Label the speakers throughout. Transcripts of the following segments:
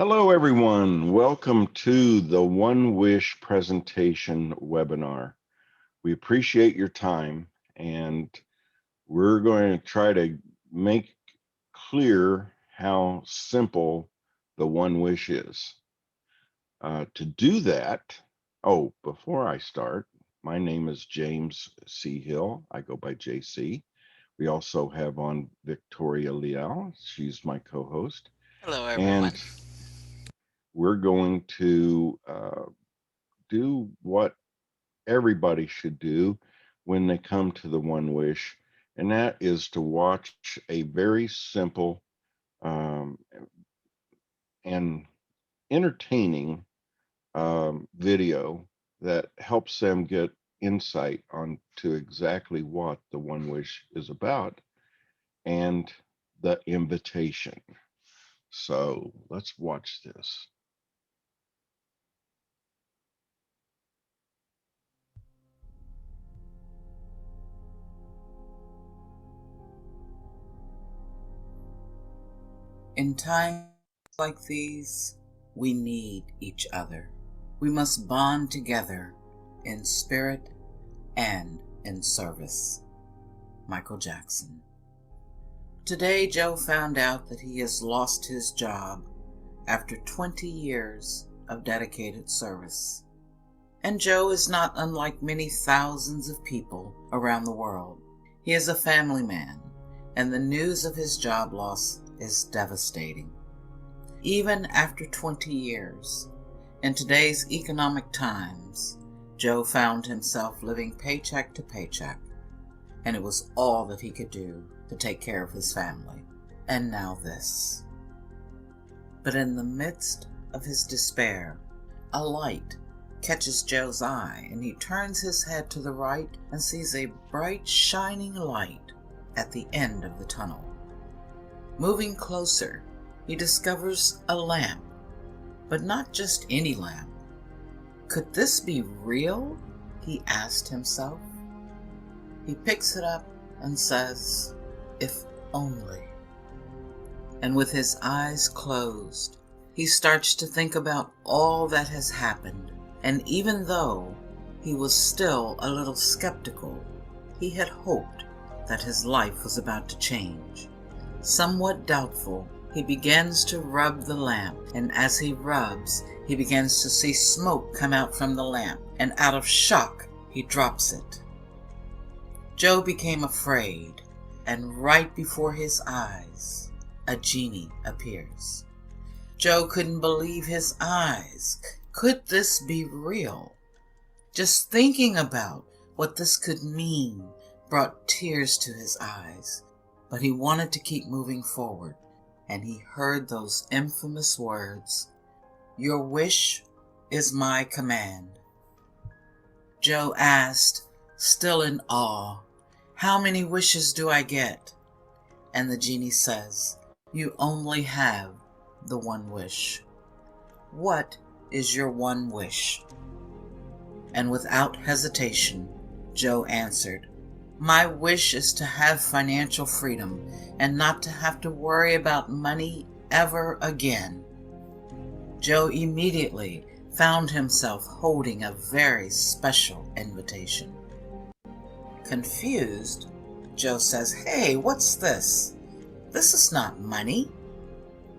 Speaker 1: Hello, everyone. Welcome to the One Wish presentation webinar. We appreciate your time, and we're going to try to make clear how simple the One Wish is. To do that, before I start, my name is James C. Hill. I go by JC. We also have on Victoria Leal. She's my co-host.
Speaker 2: Hello,
Speaker 1: And
Speaker 2: everyone.
Speaker 1: we're going to do what everybody should do when they come to the One Wish, and that is to watch a very simple um, and entertaining video that helps them get insight onto exactly what the One Wish is about and the invitation. So let's watch this.
Speaker 3: In times like these, we need each other. We must bond together in spirit and in service. Michael Jackson. Today, Joe found out that he has lost his job after 20 years of dedicated service. And Joe is not unlike many thousands of people around the world. He is a family man, and the news of his job loss is devastating. Even after 20 years, in today's economic times, Joe found himself living paycheck to paycheck, and it was all that he could do to take care of his family. And now this. But in the midst of his despair, a light catches Joe's eye, and he turns his head to the right and sees a bright, shining light at the end of the tunnel. Moving closer, he discovers a lamp, but not just any lamp. Could this be real? He asked himself. He picks it up and says, "If only." And with his eyes closed, he starts to think about all that has happened. And even though he was still a little skeptical, he had hoped that his life was about to change. Somewhat doubtful, he begins to rub the lamp, and as he rubs, he begins to see smoke come out from the lamp, and out of shock, he drops it. Joe became afraid, and right before his eyes, a genie appears. Joe couldn't believe his eyes. Could this be real? Just thinking about what this could mean brought tears to his eyes, but he wanted to keep moving forward, and he heard those infamous words, "Your wish is my command." Joe asked, still in awe, "How many wishes do I get?" And the genie says, "You only have the one wish." What is your one wish? And without hesitation, Joe answered, "My wish is to have financial freedom and not to have to worry about money ever again." Joe immediately found himself holding a very special invitation. Confused, Joe says, "Hey, what's this? This is not money."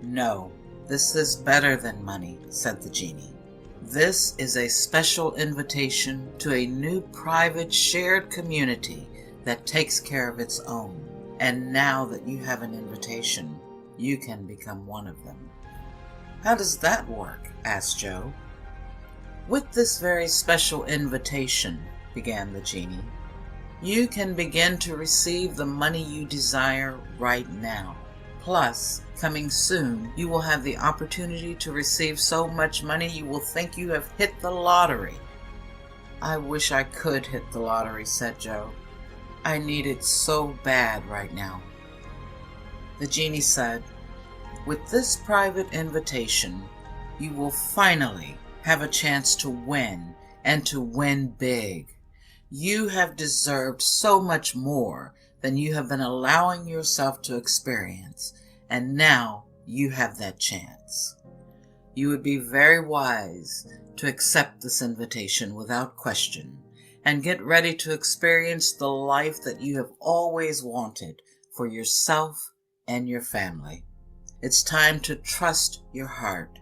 Speaker 3: "No, this is better than money," said the genie. "This is a special invitation to a new private shared community that takes care of its own. And now that you have an invitation, you can become one of them." "How does that work?" asked Joe. "With this very special invitation," began the genie, "you can begin to receive the money you desire right now. Plus, coming soon, you will have the opportunity to receive so much money you will think you have hit the lottery." "I wish I could hit the lottery," said Joe. "I need it so bad right now." The genie said, "With this private invitation, you will finally have a chance to win, and to win big. You have deserved so much more than you have been allowing yourself to experience, and now you have that chance. You would be very wise to accept this invitation without question and get ready to experience the life that you have always wanted for yourself and your family. It's time to trust your heart.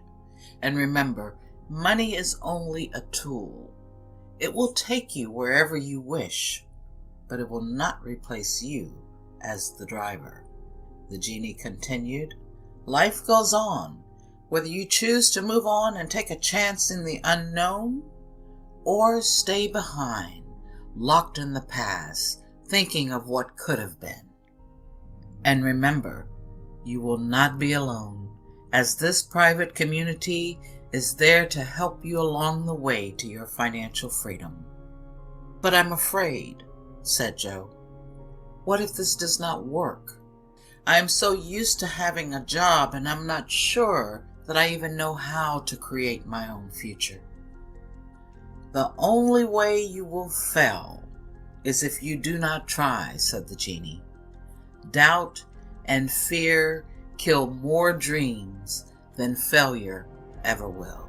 Speaker 3: And remember, money is only a tool. It will take you wherever you wish, but it will not replace you as the driver. The genie continued, life goes on, whether you choose to move on and take a chance in the unknown, or stay behind, locked in the past, thinking of what could have been. And remember, you will not be alone, as this private community is there to help you along the way to your financial freedom. But I'm afraid, said Joe. What if this does not work? I am so used to having a job, and I'm not sure that I even know how to create my own future. The only way you will fail is if you do not try, said the genie. Doubt and fear kill more dreams than failure ever will.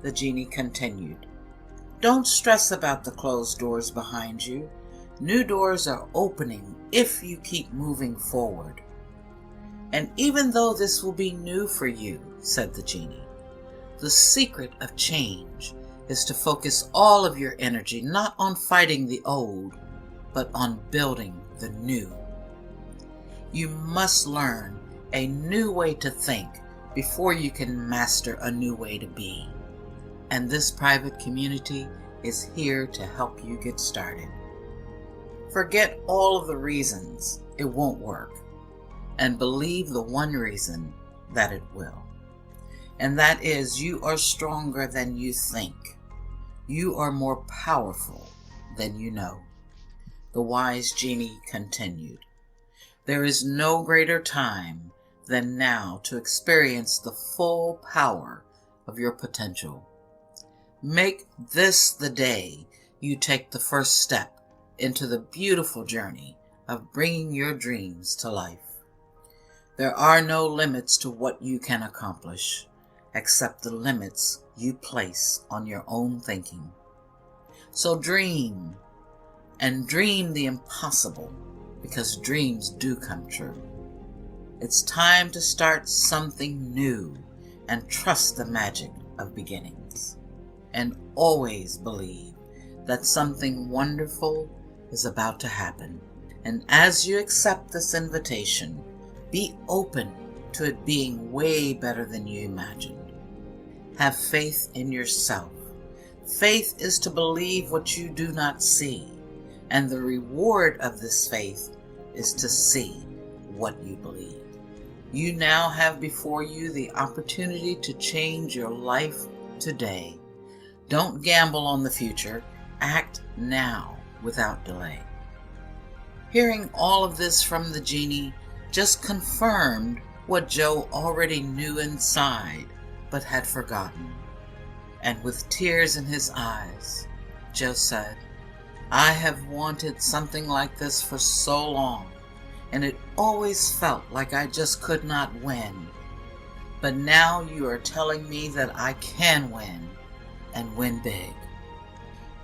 Speaker 3: The genie continued, don't stress about the closed doors behind you. New doors are opening if you keep moving forward. And even though this will be new for you, said the genie, the secret of change is to focus all of your energy not on fighting the old, but on building the new. You must learn a new way to think before you can master a new way to be. And this private community is here to help you get started. Forget all of the reasons it won't work and believe the one reason that it will. And that is, you are stronger than you think. You are more powerful than you know. The wise genie continued, there is no greater time than now to experience the full power of your potential. Make this the day you take the first step into the beautiful journey of bringing your dreams to life. There are no limits to what you can accomplish, except the limits you place on your own thinking. So dream, and dream the impossible, because dreams do come true. It's time to start something new and trust the magic of beginnings. And always believe that something wonderful is about to happen. And as you accept this invitation, be open to it being way better than you imagined. Have faith in yourself. Faith is to believe what you do not see, and the reward of this faith is to see what you believe. You now have before you the opportunity to change your life today. Don't gamble on the future. Act now without delay. Hearing all of this from the genie just confirmed what Joe already knew inside but had forgotten. And with tears in his eyes, Joe said, I have wanted something like this for so long, and it always felt like I just could not win. But now you are telling me that I can win, and win big.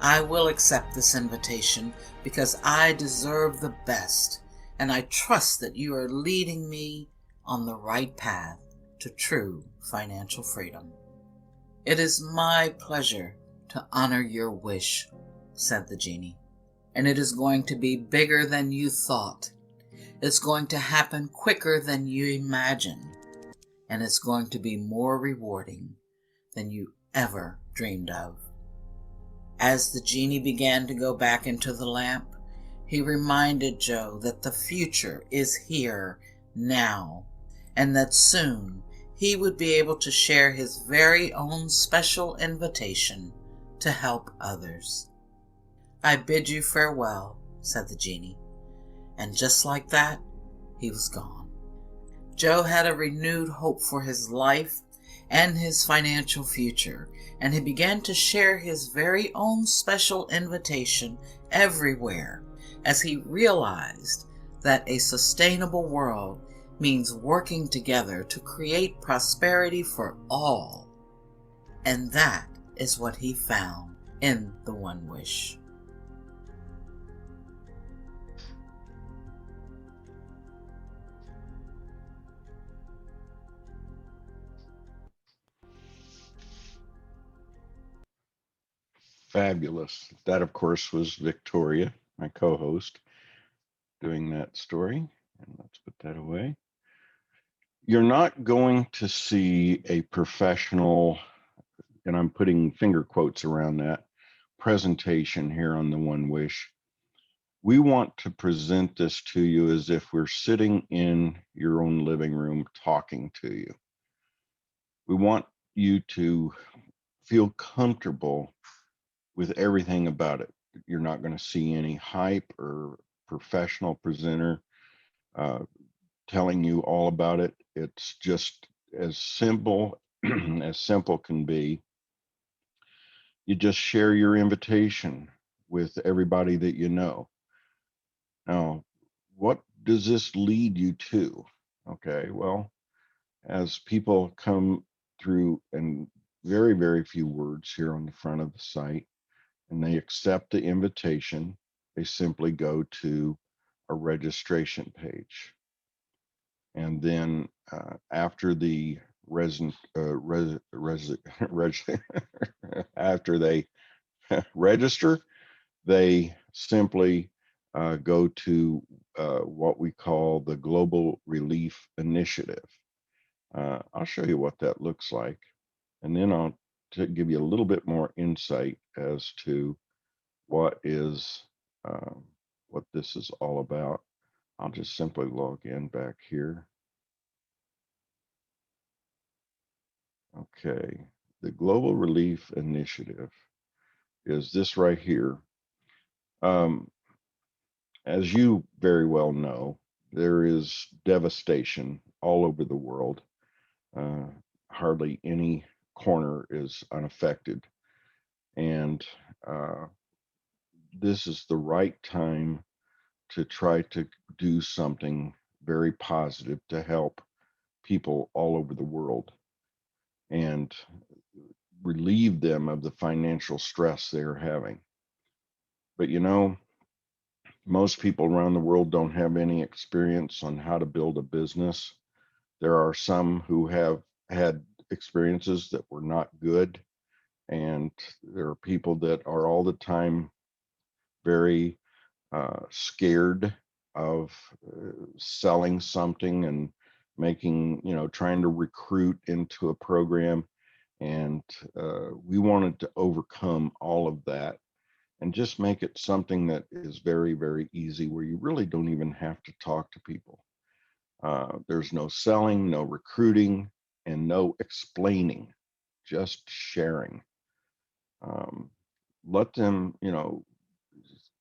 Speaker 3: I will accept this invitation because I deserve the best, and I trust that you are leading me on the right path to true financial freedom. It is my pleasure to honor your wish, said the genie, and it is going to be bigger than you thought. It's going to happen quicker than you imagined, and it's going to be more rewarding than you ever dreamed of. As the genie began to go back into the lamp, he reminded Joe that the future is here now, and that soon he would be able to share his very own special invitation to help others. I bid you farewell, said the genie, and just like that, he was gone. Joe had a renewed hope for his life and his financial future, and he began to share his very own special invitation everywhere as he realized that a sustainable world means working together to create prosperity for all. And that is what he found in the One Wish.
Speaker 1: Fabulous. That, of course, was Victoria, my co-host, doing that story. And let's put that away. You're not going to see a professional, and I'm putting finger quotes around that, presentation here on the One Wish. We want to present this to you as if we're sitting in your own living room talking to you. We want you to feel comfortable with everything about it. You're not going to see any hype or professional presenter uh, telling you all about it. It's just as simple as simple can be. You just share your invitation with everybody that you know. Now, what does this lead you to? Okay, well, as people come through and very, very few words here on the front of the site, and they accept the invitation, they simply go to a registration page. And then after the resin, after they register, they simply go to what we call the Global Relief Initiative. I'll show you what that looks like, and then I'll give you a little bit more insight as to what is um, what this is all about. I'll just simply log in back here. Okay, the Global Relief Initiative is this right here. Um, as you very well know, there is devastation all over the world. Uh, Hardly any corner is unaffected. And uh, this is the right time to try to do something very positive to help people all over the world and relieve them of the financial stress they're having. But you know, most people around the world don't have any experience on how to build a business. There are some who have had experiences that were not good, and there are people that are all the time very scared of selling something and making, trying to recruit into a program. And we wanted to overcome all of that and just make it something that is very, very easy where you really don't even have to talk to people. There's no selling, no recruiting, and no explaining, just sharing. Um, Let them,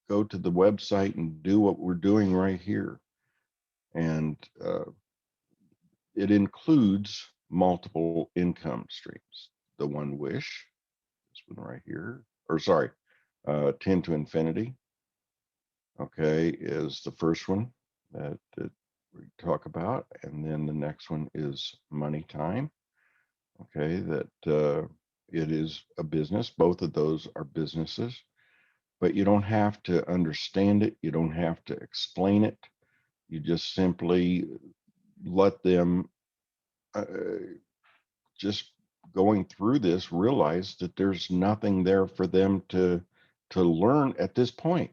Speaker 1: go to the website and do what we're doing right here. And it includes multiple income streams. The One Wish, this one right here, or sorry, 10 to Infinity, okay, is the first one that we talk about. And then the next one is Money Time, okay, that it is a business. Both of those are businesses, but you don't have to understand it. You don't have to explain it. You just simply let them uh, just going through this realize that there's nothing there for them to learn at this point.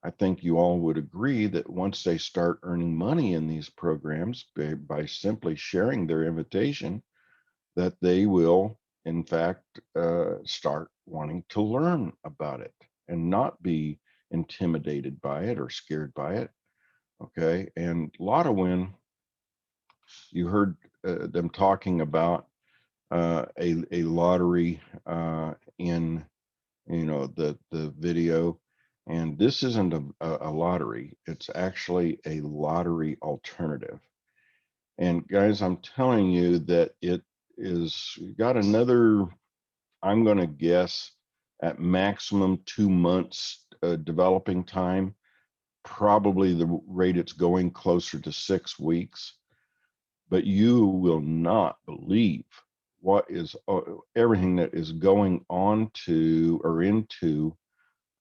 Speaker 1: I think you all would agree that once they start earning money in these programs by simply sharing their invitation, that they will, in fact, start wanting to learn about it and not be intimidated by it or scared by it. Okay. And Lotto, you heard them talking about a lottery in the video, and this isn't a lottery. It's actually a lottery alternative. And guys, I'm telling you that it is got another, I'm going to guess, at maximum 2 months developing time. Probably the rate it's going closer to 6 weeks. but you will not believe what is everything that is going on to or into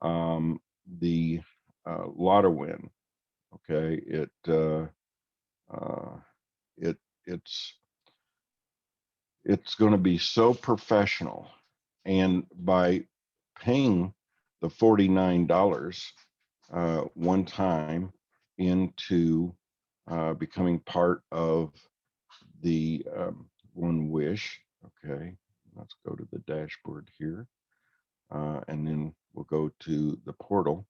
Speaker 1: um, the lotto win. Okay, uh, it it's it's going to be so professional, and by paying the $49 one time into becoming part of the One Wish. Okay, let's go to the dashboard here, and then we'll go to the portal.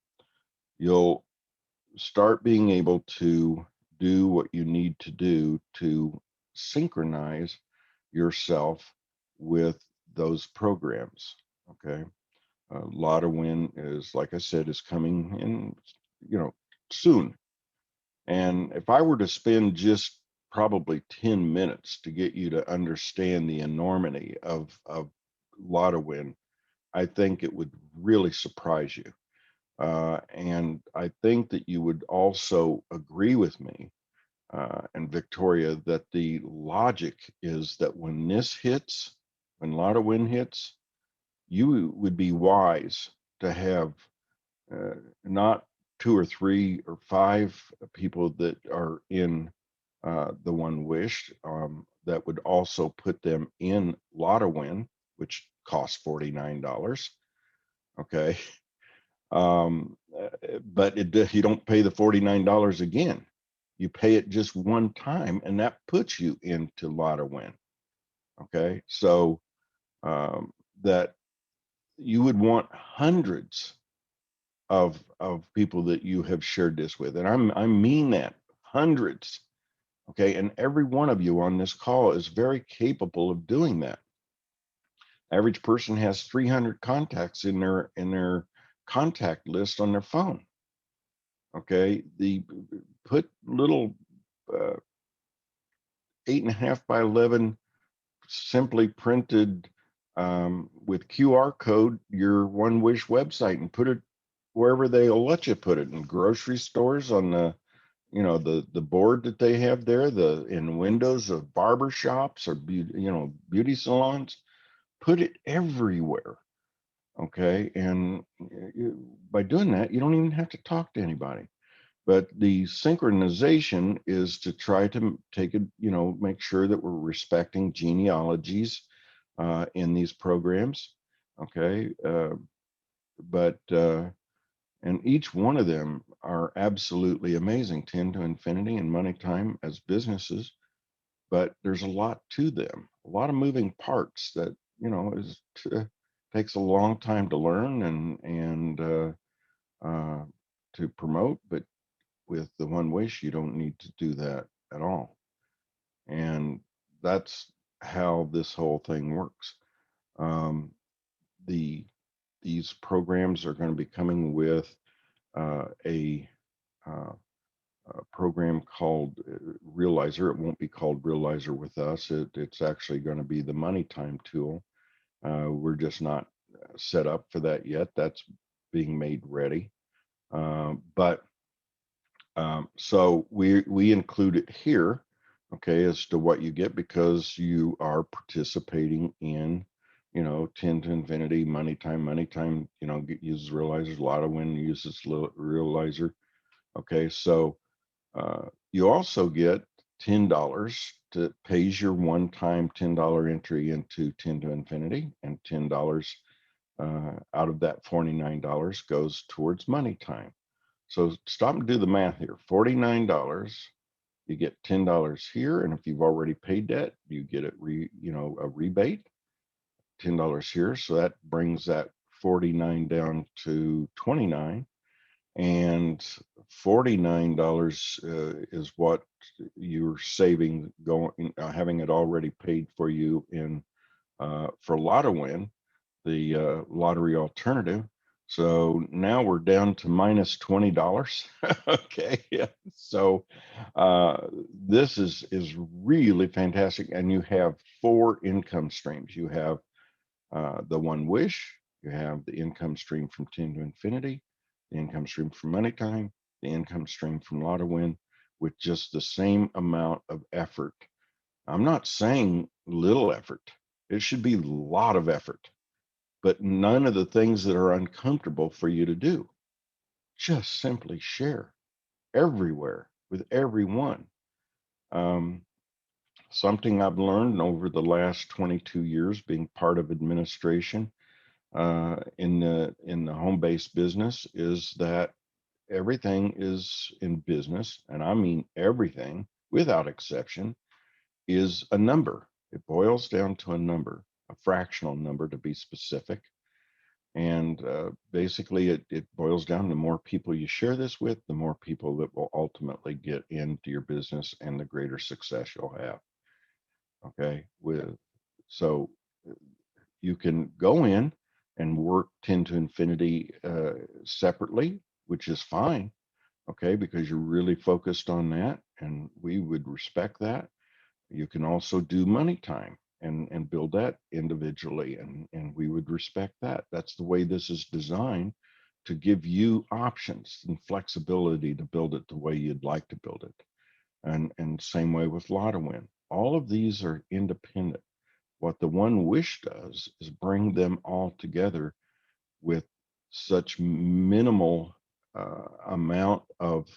Speaker 1: You'll start being able to do what you need to do to synchronize yourself with those programs. Okay, Lotto Win is, like I said, is coming in, soon. And if I were to spend just probably 10 minutes to get you to understand the enormity of Lotto Win, I think it would really surprise you. And I think that you would also agree with me, and Victoria, that the logic is that when this hits, when Lotto Win hits, you would be wise to have uh, not two or three or five people that are in the One Wish, that would also put them in Lotto Win, which costs $49. Okay. But you don't pay the $49 again. You pay it just one time, and that puts you into Lotto Win. Okay. So that you would want hundreds of people that you have shared this with, and I mean that, hundreds. Okay, and every one of you on this call is very capable of doing that. Average person has 300 contacts in their contact list on their phone. Okay, the put little 8.5 by 11 simply printed with QR code your One Wish website and put it wherever they'll let you put it, in grocery stores, on the board that they have there, the in windows of barber shops or beauty salons. Put it everywhere. Okay, and by doing that, you don't even have to talk to anybody. But the synchronization is to try to take it, make sure that we're respecting genealogies in these programs. Okay, but and each one of them are absolutely amazing, 10 to infinity and money time as businesses. But there's a lot to them, a lot of moving parts that is takes a long time to learn and to promote. But with the One Wish, you don't need to do that at all. And that's how this whole thing works. Um, the These programs are going to be coming with a, a program called Realizer. It won't be called Realizer with us. It's actually going to be the money time tool. We're just not set up for that yet. That's being made ready. But So we include it here, okay, as to what you get, because you are participating in, 10 to infinity, money time, uses realizers, Lotto Win uses realizer. Okay, so you also get $10 to pays your one-time $10 entry into 10 to infinity, and $10 out of that $49 goes towards money time. So stop and do the math here. $49, you get $10 here, and if you've already paid that, you get a rebate, $10 here. So that brings that 49 down to 29, and $49 is what you're saving going, having it already paid for you in for Lotto Win, the lottery alternative. So now we're down to minus $20. Okay, yeah. So this is really fantastic, and you have four income streams. You have the One Wish, you have the income stream from 10 to infinity, the income stream from money time, the income stream from Lotto Win, with just the same amount of effort. I'm not saying little effort. It should be a lot of effort, but none of the things that are uncomfortable for you to do. Just simply share everywhere with everyone. Um, Something I've learned over the last 22 years being part of administration in the home-based business is that everything is in business, and I mean everything without exception is a number. It boils down to a number, a fractional number to be specific. And basically, it boils down, the more people you share this with, the more people that will ultimately get into your business and the greater success you'll have. Okay. So you can go in and work 10 to infinity separately, which is fine. Okay. Because you're really focused on that. And we would respect that. You can also do money time and build that individually, and we would respect that. That's the way this is designed, to give you options and flexibility to build it the way you'd like to build it. And same way with Lotto Win. All of these are independent. What the One Wish does is bring them all together with such minimal amount of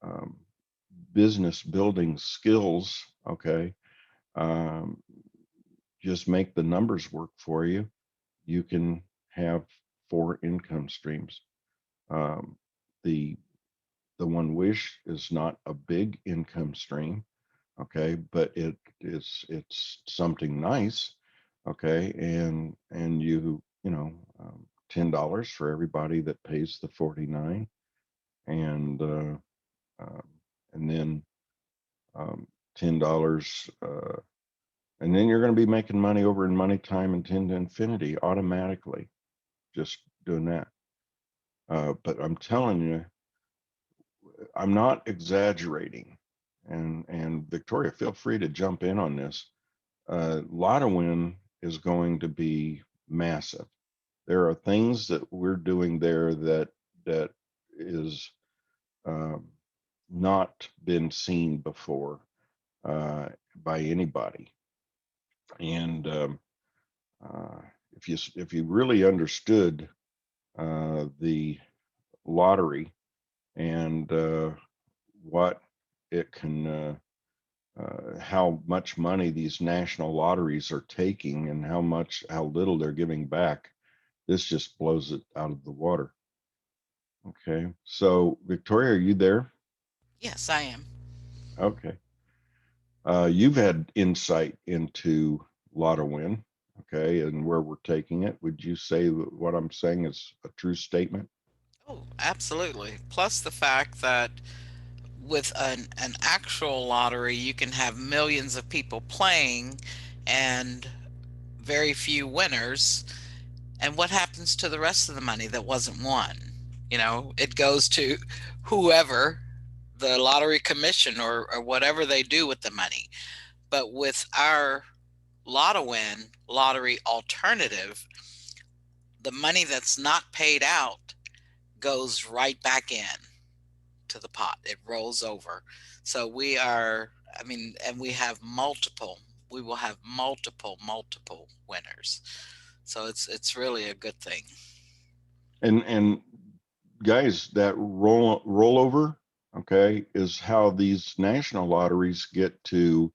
Speaker 1: um, business building skills. Okay. um, just make the numbers work for you. You can have four income streams. Um, the the One Wish is not a big income stream, okay, but it's something nice, okay, and you know, $10 for everybody that pays the 49, and um, and then $10. And then you're going to be making money over in money time and 10 to infinity automatically, just doing that. But I'm telling you, I'm not exaggerating. And Victoria, feel free to jump in on this. Lotto Win is going to be massive. There are things that we're doing there that is um, not been seen before uh, by anybody. And uh, if you really understood the lottery and what it can, how much money these national lotteries are taking and how little they're giving back, this just blows it out of the water. Okay. So, Victoria, are you there?
Speaker 3: Yes, I am.
Speaker 1: Okay. You've had insight into Lotto Win, okay, and where we're taking it. Would you say that what I'm saying is a true statement?
Speaker 3: Oh, absolutely. Plus the fact that with an actual lottery, you can have millions of people playing and very few winners. And what happens to the rest of the money that wasn't won? It goes to whoever, the lottery commission or whatever they do with the money. But with our Lotto Win lottery alternative, the money that's not paid out goes right back in to the pot. It rolls over. So I mean, and we will have multiple winners. So it's really a good thing.
Speaker 1: And guys, that rollover, okay, is how these national lotteries get to,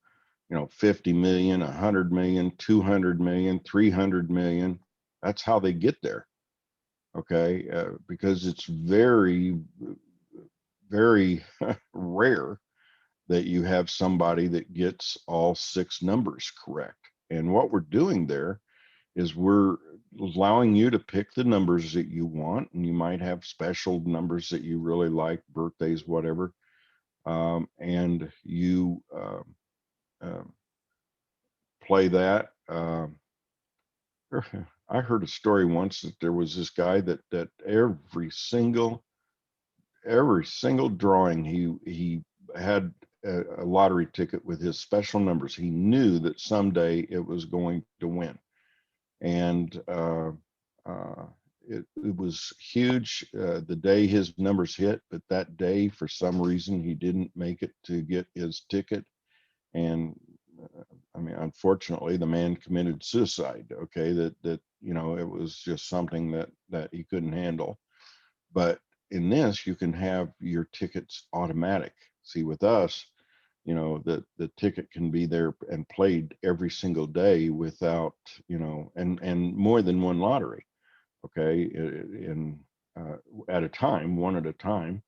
Speaker 1: 50 million, 100 million, 200 million, 300 million. That's how they get there. Okay. Because it's very rare that you have somebody that gets all six numbers correct. And what we're doing there is we're allowing you to pick the numbers that you want, and you might have special numbers that you really like, birthdays, whatever, and you um, play that. I heard a story once that there was this guy that every single drawing he had a lottery ticket with his special numbers. He knew that someday it was going to win, and uh, it was huge the day his numbers hit. But that day, for some reason, he didn't make it to get his ticket, And I mean, unfortunately, the man committed suicide. Okay, that it was just something that he couldn't handle. But in this, you can have your tickets automatic. See, with us, the ticket can be there and played every single day without, and more than one lottery. Okay, in at a time, one at a time.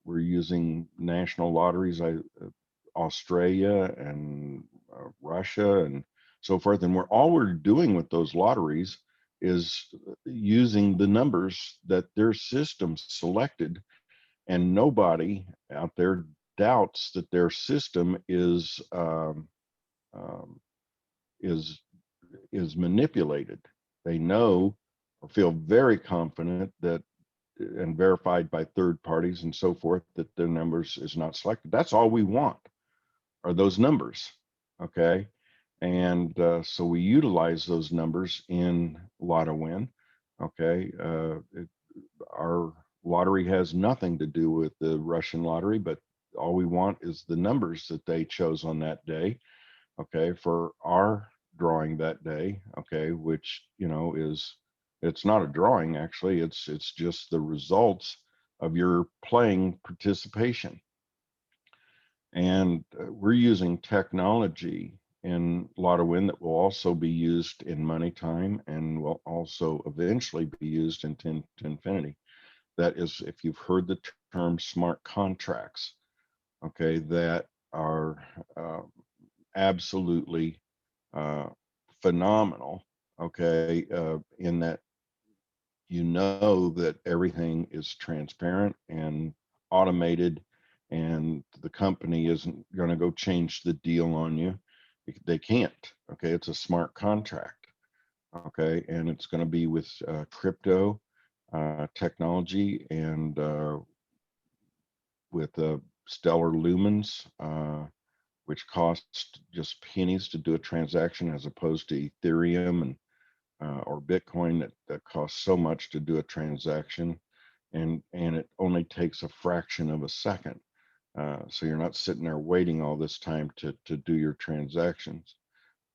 Speaker 1: We're using national lotteries, Australia and Russia and so forth. And we're doing with those lotteries is using the numbers that their system selected, and nobody out there doubts that their system um, is is manipulated. They know or feel very confident that and verified by third parties and so forth that the numbers is not selected. That's all we want are those numbers. Okay. And so we utilize those numbers in Lotto Win. Okay. Our lottery has nothing to do with the Russian lottery, but all we want is the numbers that they chose on that day. Okay. For our drawing that day. Okay. Which, is, it's not a drawing actually. It's just the results of your playing participation. And we're using technology in Lotto Win that will also be used in Money Time and will also eventually be used in 10 to Infinity. That is, if you've heard the term smart contracts, okay, that are absolutely uh, phenomenal, okay, in that that everything is transparent and automated, and the company isn't going to go change the deal on you. They can't. Okay, it's a smart contract. Okay, and it's going to be with crypto technology and with stellar lumens, which cost just pennies to do a transaction, as opposed to Ethereum and or Bitcoin that costs so much to do a transaction, and it only takes a fraction of a second. So you're not sitting there waiting all this time to do your transactions,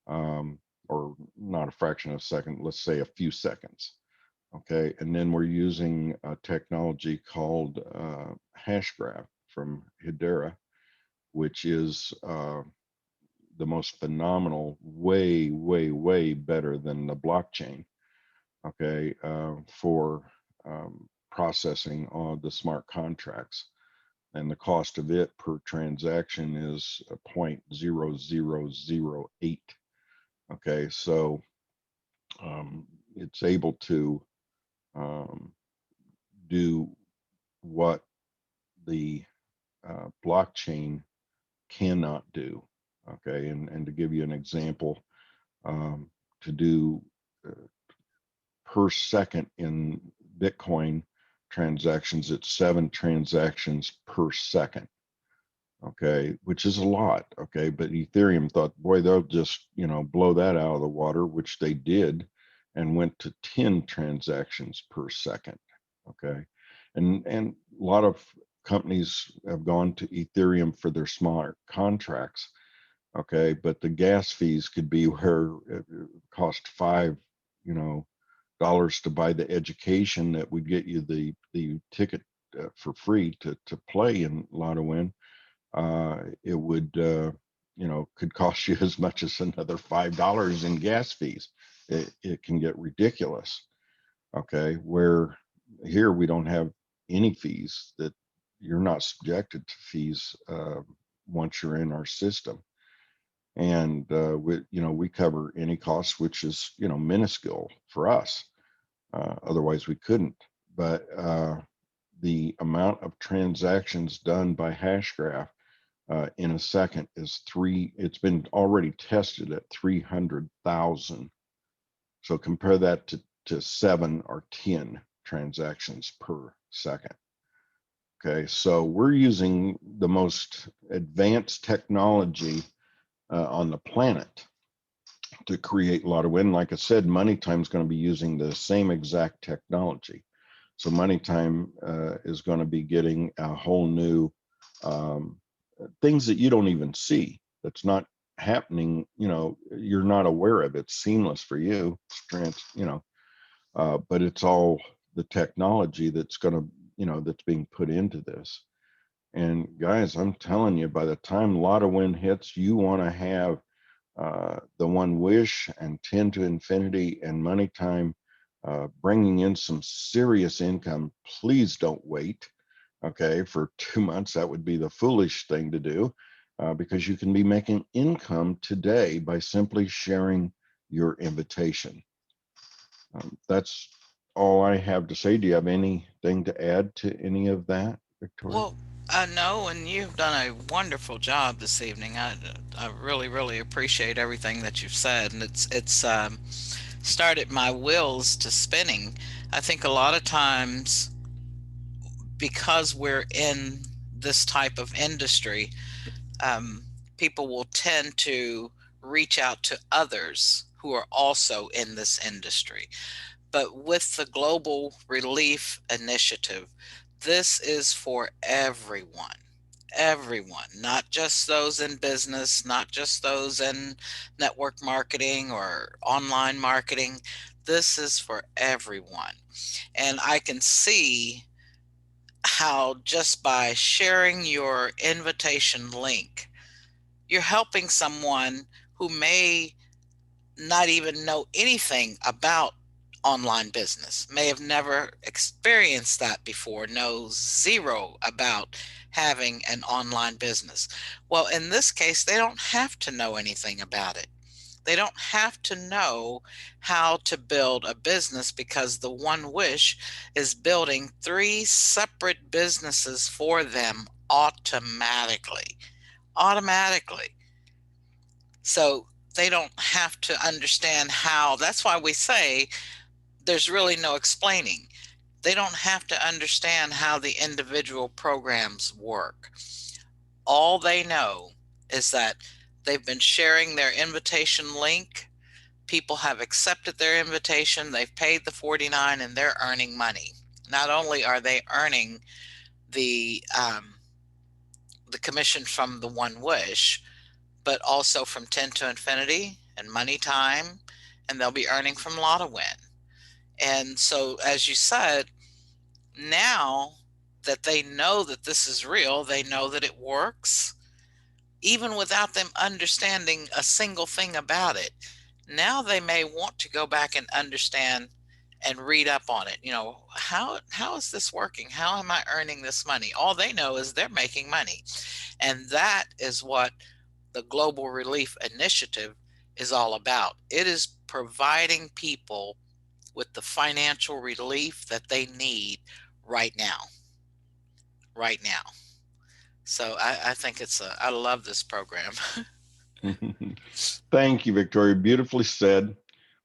Speaker 1: um, or not a fraction of a second. Let's say a few seconds. Okay, and then we're using a technology called Hashgraph from Hedera, which is the most phenomenal, way, way, way better than the blockchain. Okay, for processing all the smart contracts, and the cost of it per transaction is 0.0008. Okay, so it's able to um, do what the blockchain cannot do. Okay, and to give you an example, um, to do uh, per second in Bitcoin transactions, it's 7 transactions per second. Okay, which is a lot. Okay, but Ethereum thought, boy, they'll just blow that out of the water, which they did, and went to 10 transactions per second. Okay, and a lot of companies have gone to Ethereum for their smart contracts. Okay, but the gas fees could be where it cost you know, dollars to buy the education that would get you the ticket for free to play in Lotto Win. It would could cost you as much as another $5 in gas fees. It can get ridiculous. Okay, where here we don't have any fees. That you're not subjected to fees once you're in our system, and we cover any costs, which is minuscule for us. Otherwise, we couldn't. But the amount of transactions done by Hashgraph in a second is it's been already tested at 300,000. So compare that to 7 or 10 transactions per second. Okay, so we're using the most advanced technology on the planet to create Lotto Win. Like I said, Money Time is going to be using the same exact technology. So Money Time is going to be getting a whole new um, things that you don't even see. That's not happening. You're not aware of. It's seamless for you. But it's all the technology that's going to, that's being put into this. And guys, I'm telling you, by the time Lotto Win hits, you want to have the One Wish and 10 to Infinity and Money Time, bringing in some serious income. Please don't wait. Okay, for 2 months, that would be the foolish thing to do, because you can be making income today by simply sharing your invitation. That's all I have to say. Do you have anything to add to any of that, Victoria?
Speaker 2: Well, I know, and you've done a wonderful job this evening. I really, really appreciate everything that you've said, and it's started my wheels to spinning. I think a lot of times, because we're in this type of industry, um, people will tend to reach out to others who are also in this industry. But with the Global Relief Initiative, this is for everyone. Everyone, not just those in business, not just those in network marketing or online marketing. This is for everyone. And I can see how just by sharing your invitation link, you're helping someone who may not even know anything about online business, may have never experienced that before, knows zero about having an online business. Well, in this case, they don't have to know anything about it. They don't have to know how to build a business, because the One Wish is building three separate businesses for them automatically. Automatically. So they don't have to understand how. That's why we say there's really no explaining. They don't have to understand how the individual programs work. All they know is that they've been sharing their invitation link. People have accepted their invitation. They've paid the 49 and they're earning money. Not only are they earning the the commission from the One Wish, but also from 10 to Infinity and Money Time, and they'll be earning from Lotto Win. And so, as you said, now that they know that this is real, they know that it works, even without them understanding a single thing about it. Now they may want to go back and understand and read up on it. How is this working? How am I earning this money? All they know is they're making money. And that is what the Global Relief Initiative is all about. It is providing people with the financial relief that they need right now. Right now. So I think I love this program.
Speaker 1: Thank you, Victoria. Beautifully said.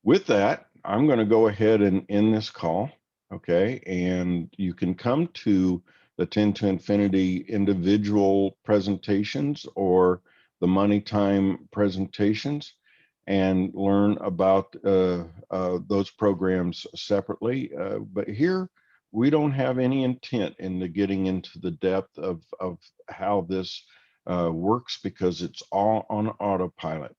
Speaker 1: With that, I'm going to go ahead and end this call. Okay. And you can come to the 10 to Infinity individual presentations or the Money Time presentations and learn about those programs separately. But here, we don't have any intent into getting into the depth of how this works, because it's all on autopilot.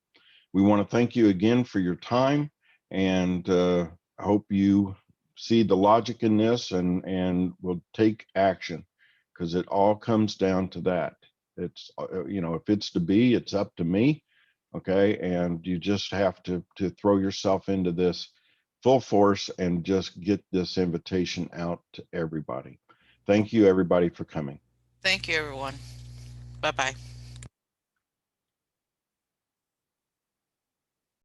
Speaker 1: We want to thank you again for your time, and I hope you see the logic in this and will take action, because it all comes down to that. It's if it's to be, it's up to me. Okay, and you just have to throw yourself into this full force and just get this invitation out to everybody. Thank you, everybody, for coming.
Speaker 2: Thank you, everyone. Bye bye.